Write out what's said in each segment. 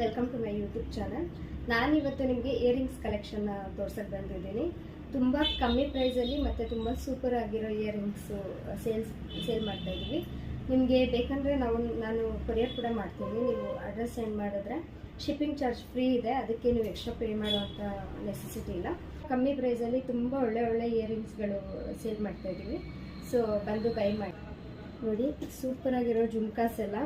Welcome to my YouTube channel. ನಾನಿವತ್ತು ನಿಮಗೆ earrings collection ತೋರ್ಸಕ್ಕೆ ಬಂದಿದ್ದೀನಿ. ತುಂಬ ಕಮ್ಮಿ ಪ್ರೈಸಲ್ಲಿ ಮತ್ತು ತುಂಬ ಸೂಪರ್ ಆಗಿರೋ ಇಯರಿಂಗ್ಸು ಸೇಲ್ ಮಾಡ್ತಾ ಇದ್ದೀವಿ. ನಿಮಗೆ ಬೇಕಂದರೆ ನಾನು ಕೊರಿಯರ್ ಕೂಡ ಮಾಡ್ತೀನಿ. ನೀವು ಅಡ್ರೆಸ್ ಸೆಂಡ್ ಮಾಡಿದ್ರೆ ಶಿಪ್ಪಿಂಗ್ ಚಾರ್ಜ್ ಫ್ರೀ ಇದೆ, ಅದಕ್ಕೆ ನೀವು ಎಕ್ಸ್ಟ್ರಾ ಪೇ ಮಾಡುವಂಥ ನೆಸೆಸಿಟಿ ಇಲ್ಲ. ಕಮ್ಮಿ ಪ್ರೈಸಲ್ಲಿ ತುಂಬ ಒಳ್ಳೆ ಇಯರಿಂಗ್ಸ್ಗಳು ಸೇಲ್ ಮಾಡ್ತಾ ಇದ್ದೀವಿ. ಸೊ ಬಂದು ಬೈ ಮಾಡಿ ನೋಡಿ. ಸೂಪರ್ ಆಗಿರೋ ಜುಮ್ಕಾಸ್ ಎಲ್ಲ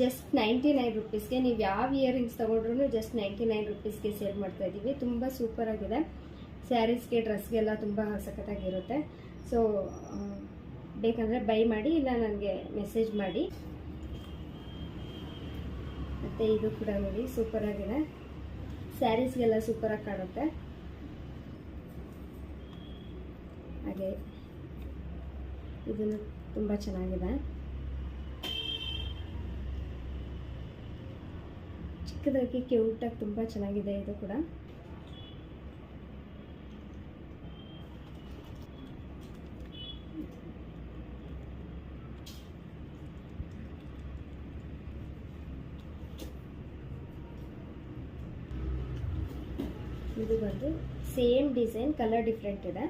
ಜಸ್ಟ್ 99 ರುಪೀಸ್ಗೆ. ನೀವು ಯಾವ ಇಯರಿಂಗ್ಸ್ ತೊಗೊಂಡ್ರೂ ಜಸ್ಟ್ 99 ರುಪೀಸ್ಗೆ ಸೇಲ್ ಮಾಡ್ತಾ ಇದ್ದೀವಿ. ತುಂಬ ಸೂಪರ್ ಆಗಿದೆ. ಸ್ಯಾರೀಸ್ಗೆ ಡ್ರೆಸ್ಗೆಲ್ಲ ತುಂಬ ಸಖತ್ತಾಗಿರುತ್ತೆ. ಸೊ ಬೇಕಂದರೆ ಬೈ ಮಾಡಿ, ಇಲ್ಲ ನನಗೆ ಮೆಸೇಜ್ ಮಾಡಿ. ಮತ್ತು ಇದು ಕೂಡ ನೋಡಿ ಸೂಪರ್ ಆಗಿದೆ. ಸ್ಯಾರೀಸ್ಗೆಲ್ಲ ಸೂಪರಾಗಿ ಕಾಣುತ್ತೆ. ಹಾಗೆ ಇದನ್ನು ತುಂಬ ಚೆನ್ನಾಗಿದೆ. ಚಿಕ್ಕದಾಗಿ ಕ್ಯೂಟಾಗಿ ತುಂಬ ಚೆನ್ನಾಗಿದೆ. ಇದು ಕೂಡ ಇದು ಬಂದು ಸೇಮ್ ಡಿಸೈನ್, ಕಲರ್ ಡಿಫ್ರೆಂಟ್ ಇದೆ.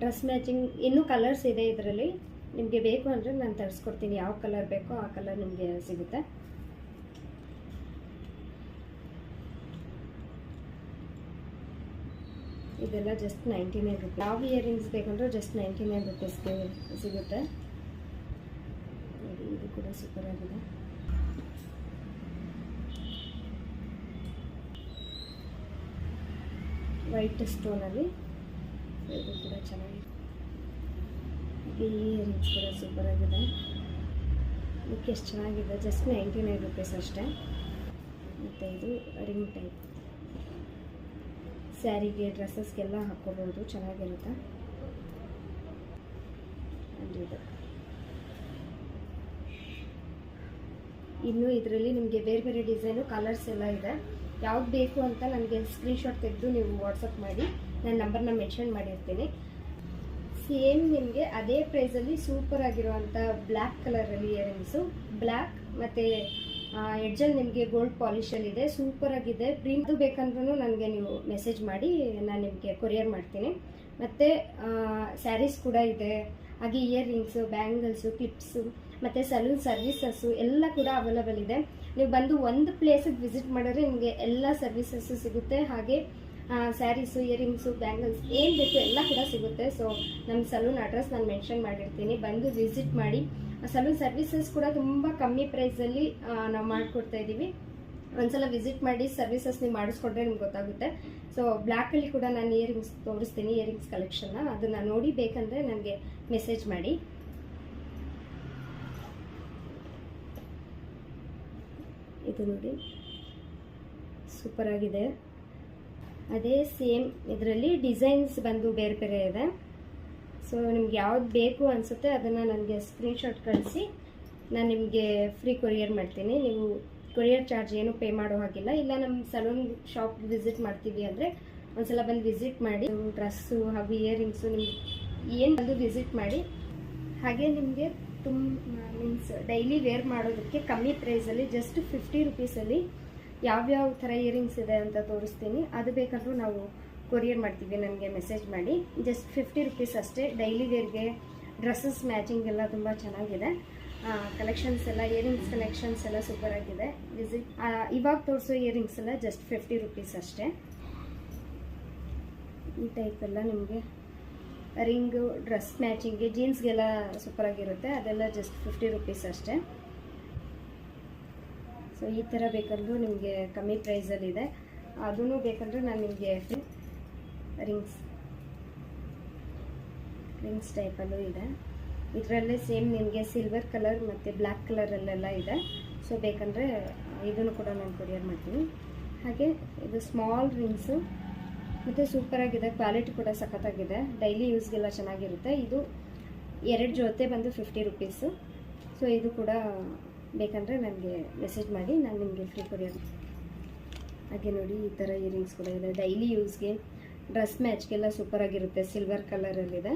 ಡ್ರೆಸ್ ಮ್ಯಾಚಿಂಗ್ ಇನ್ನೂ ಕಲರ್ಸ್ ಇದೆ ಇದರಲ್ಲಿ. ನಿಮಗೆ ಬೇಕು ಅಂದರೆ ನಾನು ತರಿಸ್ಕೊಡ್ತೀನಿ. ಯಾವ ಕಲರ್ ಬೇಕೋ ಆ ಕಲರ್ ನಿಮಗೆ ಸಿಗುತ್ತೆ. ಇದೆಲ್ಲ ಜಸ್ಟ್ 99 ರುಪೀಸ್. ಯಾವ ಇಯರಿಂಗ್ಸ್ ಬೇಕಂದ್ರೆ ಜಸ್ಟ್ 99 ರುಪೀಸ್ಗೆ ಸಿಗುತ್ತೆ. ನೋಡಿ ಇದು ಕೂಡ ಸೂಪರ್ ಆಗಿದೆ. ವೈಟ್ ಸ್ಟೋನಲ್ಲಿ ಇದು ಕೂಡ ಚೆನ್ನಾಗಿದೆ. ಈ ಇಯರಿಂಗ್ಸ್ ಕೂಡ ಸೂಪರ್ ಆಗಿದೆ. ಇದಕ್ಕೆ ಎಷ್ಟು ಚೆನ್ನಾಗಿದೆ, ಜಸ್ಟ್ 99 ರುಪೀಸ್ ಅಷ್ಟೇ. ಮತ್ತು ಇದು ರಿಂಗ್ ಟೈಪ್, ಸ್ಯಾರಿಗೆ ಡ್ರೆಸ್ಸಸ್ಗೆಲ್ಲ ಹಾಕ್ಕೋಬಹುದು, ಚೆನ್ನಾಗಿರುತ್ತೆ. ಇದು ಇನ್ನು ಇದರಲ್ಲಿ ನಿಮಗೆ ಬೇರೆ ಬೇರೆ ಡಿಸೈನು ಕಲರ್ಸ್ ಎಲ್ಲ ಇದೆ. ಯಾವ್ದು ಬೇಕು ಅಂತ ನನಗೆ ಸ್ಕ್ರೀನ್ಶಾಟ್ ತೆಗೆದು ನೀವು ವಾಟ್ಸಪ್ ಮಾಡಿ, ನನ್ನ ನಂಬರ್ನ ಮೆನ್ಷನ್ ಮಾಡಿರ್ತೀನಿ. ಸೇಮ್ ನಿಮಗೆ ಅದೇ ಪ್ರೈಸಲ್ಲಿ ಸೂಪರ್ ಆಗಿರುವಂಥ ಬ್ಲ್ಯಾಕ್ ಕಲರಲ್ಲಿ ಇಯರಿಂಗ್ಸು, ಬ್ಲ್ಯಾಕ್ ಮತ್ತು ಎಡ್ಜಲ್ಲಿ ನಿಮಗೆ ಗೋಲ್ಡ್ ಪಾಲಿಶಲ್ಲಿದೆ, ಸೂಪರ್ ಆಗಿದೆ. ಪ್ರಿಂಟ್ ಬೇಕಂದ್ರೂ ನನಗೆ ನೀವು ಮೆಸೇಜ್ ಮಾಡಿ, ನಾನು ನಿಮಗೆ ಕೊರಿಯರ್ ಮಾಡ್ತೀನಿ. ಮತ್ತು ಸ್ಯಾರೀಸ್ ಕೂಡ ಇದೆ. ಹಾಗೆ ಇಯರಿಂಗ್ಸು, ಬ್ಯಾಂಗಲ್ಸು, ಕ್ಲಿಪ್ಸು ಮತ್ತು ಸಲೂನ್ ಸರ್ವಿಸಸ್ಸು ಎಲ್ಲ ಕೂಡ ಅವೈಲಬಲ್ ಇದೆ. ನೀವು ಬಂದು ಒಂದು ಪ್ಲೇಸಿಗೆ ವಿಸಿಟ್ ಮಾಡಿದ್ರೆ ನಿಮಗೆ ಎಲ್ಲ ಸರ್ವಿಸಸ್ಸು ಸಿಗುತ್ತೆ. ಹಾಗೆ ಸ್ಯಾರೀಸು, ಇಯರಿಂಗ್ಸು, ಬ್ಯಾಂಗಲ್ಸ್ ಏನು ಬೇಕು ಎಲ್ಲ ಕೂಡ ಸಿಗುತ್ತೆ. ಸೊ ನಮ್ಮ ಸಲೂನ್ ಅಡ್ರೆಸ್ ನಾನು ಮೆನ್ಷನ್ ಮಾಡಿರ್ತೀನಿ, ಬಂದು ವಿಸಿಟ್ ಮಾಡಿ. ಸಲೂನ್ ಸರ್ವಿಸಸ್ ಕೂಡ ತುಂಬ ಕಮ್ಮಿ ಪ್ರೈಸಲ್ಲಿ ನಾವು ಮಾಡಿಕೊಡ್ತಾ ಇದ್ದೀವಿ. ಒಂದ್ಸಲ ವಿಸಿಟ್ ಮಾಡಿ ಸರ್ವಿಸಸ್ ನೀವು ಮಾಡಿಸ್ಕೊಂಡ್ರೆ ನಿಮ್ಗೆ ಗೊತ್ತಾಗುತ್ತೆ. ಸೊ ಬ್ಲ್ಯಾಕಲ್ಲಿ ಕೂಡ ನಾನು ಇಯರಿಂಗ್ಸ್ ತೋರಿಸ್ತೀನಿ, ಇಯರಿಂಗ್ಸ್ ಕಲೆಕ್ಷನ್ನ. ಅದನ್ನು ನೋಡಿ ಬೇಕಂದರೆ ನನಗೆ ಮೆಸೇಜ್ ಮಾಡಿ. ಇದು ನೋಡಿ ಸೂಪರ್ ಆಗಿದೆ. ಅದೇ ಸೇಮ್ ಇದರಲ್ಲಿ ಡಿಸೈನ್ಸ್ ಬಂದು ಬೇರೆ ಬೇರೆ ಇದೆ. ಸೊ ನಿಮ್ಗೆ ಯಾವ್ದು ಬೇಕು ಅನಿಸುತ್ತೆ ಅದನ್ನು ನನಗೆ ಸ್ಕ್ರೀನ್ಶಾಟ್ ಕಳಿಸಿ, ನಾನು ನಿಮಗೆ ಫ್ರೀ ಕೊರಿಯರ್ ಮಾಡ್ತೀನಿ. ನೀವು ಕೊರಿಯರ್ ಚಾರ್ಜ್ ಏನು ಪೇ ಮಾಡೋ ಹಾಗಿಲ್ಲ. ಇಲ್ಲ ನಮ್ಮ ಸಲೂನ್ ಶಾಪ್ ವಿಸಿಟ್ ಮಾಡ್ತೀವಿ ಅಂದರೆ ಒಂದ್ಸಲ ಬಂದು ವಿಸಿಟ್ ಮಾಡಿ. ಡ್ರೆಸ್ಸು ಹಾಗೂ ಇಯರಿಂಗ್ಸು ನಿಮ್ಗೆ ಏನು ಬಂದು ವಿಸಿಟ್ ಮಾಡಿ. ಹಾಗೆ ನಿಮಗೆ ಮೀನ್ಸ್ ಡೈಲಿ ವೇರ್ ಮಾಡೋದಕ್ಕೆ ಕಮ್ಮಿ ಪ್ರೈಸಲ್ಲಿ ಜಸ್ಟ್ 50 ರುಪೀಸಲ್ಲಿ ಯಾವ್ಯಾವ ಥರ ಇಯರಿಂಗ್ಸ್ ಇದೆ ಅಂತ ತೋರಿಸ್ತೀನಿ. ಅದು ಬೇಕಾದರೂ ನಾವು ಕೊರಿಯರ್ ಮಾಡ್ತೀವಿ, ನನಗೆ ಮೆಸೇಜ್ ಮಾಡಿ. ಜಸ್ಟ್ 50 ರುಪೀಸ್ ಅಷ್ಟೇ. ಡೈಲಿ ವೇರ್ಗೆ ಡ್ರೆಸ್ಸಸ್ ಮ್ಯಾಚಿಂಗ್ ಎಲ್ಲ ತುಂಬ ಚೆನ್ನಾಗಿದೆ. ಕಲೆಕ್ಷನ್ಸ್ ಎಲ್ಲ, ಇಯರಿಂಗ್ಸ್ ಕಲೆಕ್ಷನ್ಸ್ ಎಲ್ಲ ಸೂಪರ್ ಆಗಿದೆ. ವಿಸಿಟ್ ಇವಾಗ ತೋರಿಸೋ ಇಯರಿಂಗ್ಸ್ ಎಲ್ಲ ಜಸ್ಟ್ 50 ರುಪೀಸ್ ಅಷ್ಟೇ. ಈ ಟೈಪ್ ಎಲ್ಲ ನಿಮಗೆ ರಿಂಗು, ಡ್ರೆಸ್ ಮ್ಯಾಚಿಂಗ್ಗೆ, ಜೀನ್ಸ್ಗೆಲ್ಲ ಸೂಪರ್ ಆಗಿರುತ್ತೆ. ಅದೆಲ್ಲ ಜಸ್ಟ್ 50 ರುಪೀಸ್ ಅಷ್ಟೇ. ಸೊ ಈ ಥರ ಬೇಕಂದ್ರೂ ನಿಮಗೆ ಕಮ್ಮಿ ಪ್ರೈಸಲ್ಲಿದೆ. ಅದೂ ಬೇಕಂದ್ರೆ ನಾನು ನಿಮಗೆ ರಿಂಗ್ಸ್ ಟೈಪಲ್ಲೂ ಇದೆ. ಇದರಲ್ಲೇ ಸೇಮ್ ನಿಮಗೆ ಸಿಲ್ವರ್ ಕಲರ್ ಮತ್ತು ಬ್ಲ್ಯಾಕ್ ಕಲರಲ್ಲೆಲ್ಲ ಇದೆ. ಸೊ ಬೇಕಂದರೆ ಇದನ್ನು ಕೂಡ ನಾನು ಕೊರಿಯರ್ ಮಾಡ್ತೀನಿ. ಹಾಗೆ ಇದು ಸ್ಮಾಲ್ ರಿಂಗ್ಸು ಮತ್ತು ಸೂಪರಾಗಿದೆ. ಕ್ವಾಲಿಟಿ ಕೂಡ ಸಖತ್ತಾಗಿದೆ. ಡೈಲಿ ಯೂಸ್ಗೆಲ್ಲ ಚೆನ್ನಾಗಿರುತ್ತೆ. ಇದು 2 ಜೊತೆ ಬಂದು 50 ರುಪೀಸು. ಸೊ ಇದು ಕೂಡ ಬೇಕಂದರೆ ನನಗೆ ಮೆಸೇಜ್ ಮಾಡಿ, ನಾನು ನಿಮಗೆ ಫ್ರೀ ಕೊರಿಯರ್. ಹಾಗೆ ನೋಡಿ ಈ ಥರ ಇಯರಿಂಗ್ಸ್ ಕೂಡ ಇದೆ. ಡೈಲಿ ಯೂಸ್ಗೆ, ಡ್ರೆಸ್ ಮ್ಯಾಚ್ಗೆಲ್ಲ ಸೂಪರಾಗಿರುತ್ತೆ. ಸಿಲ್ವರ್ ಕಲರಲ್ಲಿದೆ.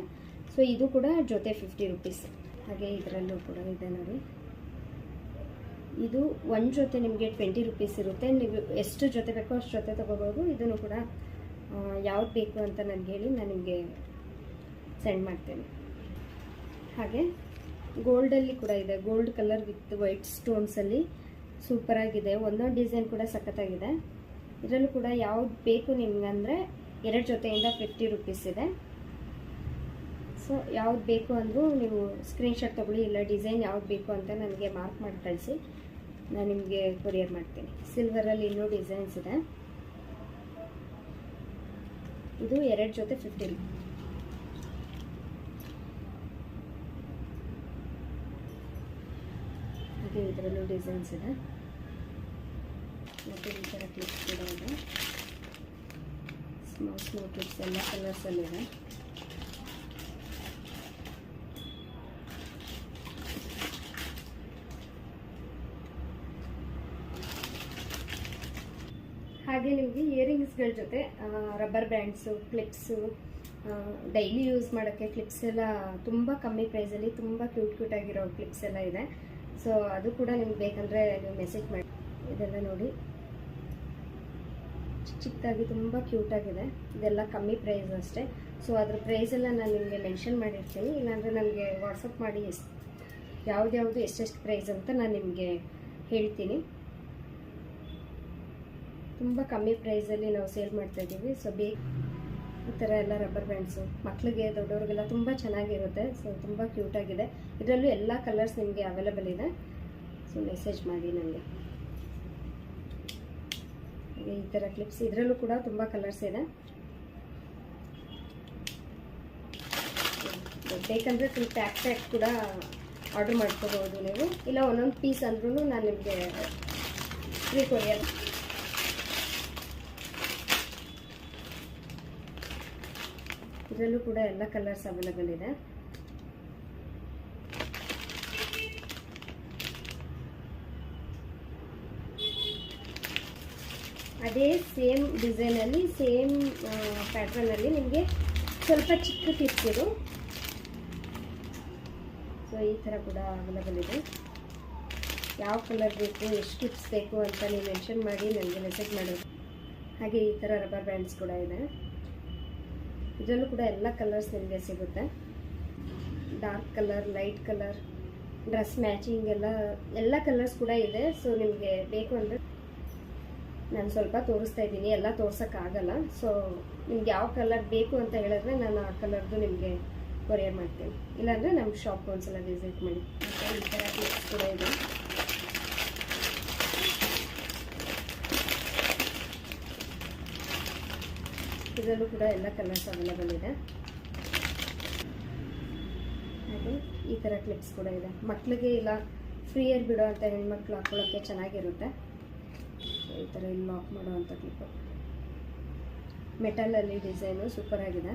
ಸೊ ಇದು ಕೂಡ ಜೊತೆ 50 ರುಪೀಸ್. ಹಾಗೆ ಇದರಲ್ಲೂ ಕೂಡ ಇದೆ ನೋಡಿ. ಇದು ಒಂದು ಜೊತೆ ನಿಮಗೆ 20 ರೂಪೀಸ್ ಇರುತ್ತೆ. ನೀವು ಎಷ್ಟು ಜೊತೆ ಬೇಕೋ ಅಷ್ಟು ಜೊತೆ ತೊಗೋಬೋದು. ಇದನ್ನು ಕೂಡ ಯಾವ್ದು ಬೇಕು ಅಂತ ನನಗೆ ಹೇಳಿ, ನಾನು ನಿಮಗೆ ಸೆಂಡ್ ಮಾಡ್ತೇನೆ. ಹಾಗೆ ಗೋಲ್ಡಲ್ಲಿ ಕೂಡ ಇದೆ, ಗೋಲ್ಡ್ ಕಲರ್ ವಿತ್ ವೈಟ್ ಸ್ಟೋನ್ಸಲ್ಲಿ ಸೂಪರಾಗಿದೆ. ಒಂದೊಂದು ಡಿಸೈನ್ ಕೂಡ ಸಖತ್ತಾಗಿದೆ. ಇದರಲ್ಲೂ ಕೂಡ ಯಾವ್ದು ಬೇಕು ನಿಮ್ಗಂದರೆ 2 ಜೊತೆಯಿಂದ 50 ರೂಪೀಸ್ ಇದೆ. ಸೊ ಯಾವ್ದು ಬೇಕು ಅಂದರೂ ನೀವು ಸ್ಕ್ರೀನ್ಶಾಟ್ ತೊಗೊಳ್ಳಿ, ಇಲ್ಲ ಡಿಸೈನ್ ಯಾವ್ದು ಬೇಕು ಅಂತ ನನಗೆ ಮಾರ್ಕ್ ಮಾಡಿ ಕಳಿಸಿ, ನಾನು ನಿಮಗೆ ಕೊರಿಯರ್ ಮಾಡ್ತೀನಿ. ಸಿಲ್ವರಲ್ಲಿ ಇನ್ನೂ ಡಿಸೈನ್ಸ್ ಇದೆ. ಇದು 2 ಜೊತೆ 50 ರೂಪೀಸ್. ಹಾಗೆ ಇದರಲ್ಲೂ ಡಿಸೈನ್ಸ್ ಇದೆ. ಮತ್ತು ಈ ಥರ ಕ್ಲಿಪ್ಸ್ ಕೂಡ ಇದೆ. ಸ್ಮಾಲ್ ಕ್ಲಿಪ್ಸ್ ಎಲ್ಲ ಕಲರ್ಸಲ್ಲಿದೆ. ಹಾಗೆ ನಿಮಗೆ ಇಯರಿಂಗ್ಸ್ಗಳ ಜೊತೆ rubber bands, clips, daily use ಮಾಡೋಕ್ಕೆ ಕ್ಲಿಪ್ಸ್ ಎಲ್ಲ ತುಂಬ ಕಮ್ಮಿ ಪ್ರೈಸಲ್ಲಿ ತುಂಬ ಕ್ಯೂಟ್ ಆಗಿರೋ ಕ್ಲಿಪ್ಸ್ ಎಲ್ಲ ಇದೆ. ಸೊ ಅದು ಕೂಡ ನಿಮ್ಗೆ ಬೇಕಂದರೆ ನೀವು ಮೆಸೇಜ್ ಮಾಡಿ. ಇದೆಲ್ಲ ನೋಡಿ ಚಿಕ್ಕದಾಗಿ ತುಂಬ ಕ್ಯೂಟಾಗಿದೆ. ಇದೆಲ್ಲ ಕಮ್ಮಿ ಪ್ರೈಸ್ ಅಷ್ಟೇ. ಸೊ ಅದ್ರ ಪ್ರೈಸೆಲ್ಲ ನಾನು ನಿಮಗೆ ಮೆನ್ಷನ್ ಮಾಡಿರ್ತೀನಿ, ಇಲ್ಲಾಂದರೆ ನನಗೆ ವಾಟ್ಸಪ್ ಮಾಡಿ ಯಾವ್ದು ಎಷ್ಟೆಷ್ಟು ಪ್ರೈಸ್ ಅಂತ ನಾನು ನಿಮಗೆ ಹೇಳ್ತೀನಿ. ತುಂಬ ಕಮ್ಮಿ ಪ್ರೈಸಲ್ಲಿ ನಾವು ಸೇಲ್ ಮಾಡ್ತಾಯಿದ್ದೀವಿ. ಸೊ ಈ ಥರ ಎಲ್ಲ ರಬ್ಬರ್ ಬ್ಯಾಂಡ್ಸು ಮಕ್ಕಳಿಗೆ ದೊಡ್ಡವ್ರಿಗೆಲ್ಲ ತುಂಬ ಚೆನ್ನಾಗಿರುತ್ತೆ. ಸೊ ತುಂಬ ಕ್ಯೂಟಾಗಿದೆ. ಇದರಲ್ಲೂ ಎಲ್ಲ ಕಲರ್ಸ್ ನಿಮಗೆ ಅವೈಲೇಬಲ್ ಇದೆ. ಸೊ ಮೆಸೇಜ್ ಮಾಡಿ ನನಗೆ. ಈ ಥರ ಕ್ಲಿಪ್ಸ್ ಇದರಲ್ಲೂ ಕೂಡ ತುಂಬ ಕಲರ್ಸ್ ಇದೆ. ಬೇಕಂದರೆ ಫುಲ್ ಪ್ಯಾಕ್ ಕೂಡ ಆರ್ಡ್ರ್ ಮಾಡ್ಕೋಬೋದು ನೀವು, ಇಲ್ಲ ಒಂದೊಂದು ಪೀಸ್ ಅಂದ್ರೂ ನಾನು ನಿಮಗೆ ಫ್ರೀ ಕೊರಿಯರ್. ಇದರಲ್ಲೂ ಕೂಡ ಎಲ್ಲ ಕಲರ್ಸ್ ಅವೈಲೇಬಲ್ ಇದೆ. ಅದೇ ಸೇಮ್ ಡಿಸೈನಲ್ಲಿ, ಸೇಮ್ ಪ್ಯಾಟ್ರನಲ್ಲಿ ನಿಮಗೆ ಸ್ವಲ್ಪ ಚಿಕ್ಕ ಟಿಪ್ಸ್ ಇದು. ಸೊ ಈ ಥರ ಕೂಡ ಅವೈಲೇಬಲ್ ಇದೆ. ಯಾವ ಕಲರ್ ಬೇಕು, ಎಷ್ಟು ಟಿಪ್ಸ್ ಬೇಕು ಅಂತ ನೀವು ಮೆನ್ಷನ್ ಮಾಡಿ ನನಗೆ ಮೆಸೇಜ್ ಮಾಡೋದು. ಹಾಗೆ ಈ ಥರ ರಬ್ಬರ್ ಬ್ಯಾಂಡ್ಸ್ ಕೂಡ ಇದೆ. ಇದರಲ್ಲೂ ಕೂಡ ಎಲ್ಲ ಕಲರ್ಸ್ ನಿಮಗೆ ಸಿಗುತ್ತೆ. Dark colour, light colour, dress matching ಎಲ್ಲ ಕಲರ್ಸ್ ಕೂಡ ಇದೆ. ಸೊ ನಿಮಗೆ ಬೇಕು ಅಂದರೆ ನಾನು ಸ್ವಲ್ಪ ತೋರಿಸ್ತಾ ಇದ್ದೀನಿ, ಎಲ್ಲ ತೋರ್ಸೋಕ್ಕಾಗಲ್ಲ. ಸೊ ನಿಮ್ಗೆ ಯಾವ ಕಲರ್ ಬೇಕು ಅಂತ ಹೇಳಿದ್ರೆ ನಾನು ಆ ಕಲರ್ದು ನಿಮಗೆ ಕೊರಿಯರ್ ಮಾಡ್ತೀನಿ, ಇಲ್ಲಾಂದರೆ ನಮ್ಮ ಶಾಪ್ ಒಂದ್ಸಲ ವಿಸಿಟ್ ಮಾಡಿ. ಮತ್ತು ಈ ಥರ ಕ್ಲಿಪ್ಸ್ ಕೂಡ ಇದೆ. ಇದರಲ್ಲೂ ಕೂಡ ಎಲ್ಲ ಕಲರ್ಸ್ ಅವೈಲೇಬಲ್ ಇದೆ. ಹಾಗೆ ಈ ಥರ ಕ್ಲಿಪ್ಸ್ ಕೂಡ ಇದೆ. ಮಕ್ಕಳಿಗೆ ಇಲ್ಲ ಫ್ರೀಯರ್ ಬಿಡೋ ಅಂತ ಹೆಣ್ಮಕ್ಳು ಹಾಕೊಳ್ಳೋಕ್ಕೆ ಚೆನ್ನಾಗಿರುತ್ತೆ. ಈ ಥರ ಇಲ್ಲಿ ಲಾಕ್ ಮಾಡೋ ಅಂಥ ಕ್ಲಿಪ್ಪು, ಮೆಟಲಲ್ಲಿ ಡಿಸೈನು ಸೂಪರ್ ಆಗಿದೆ.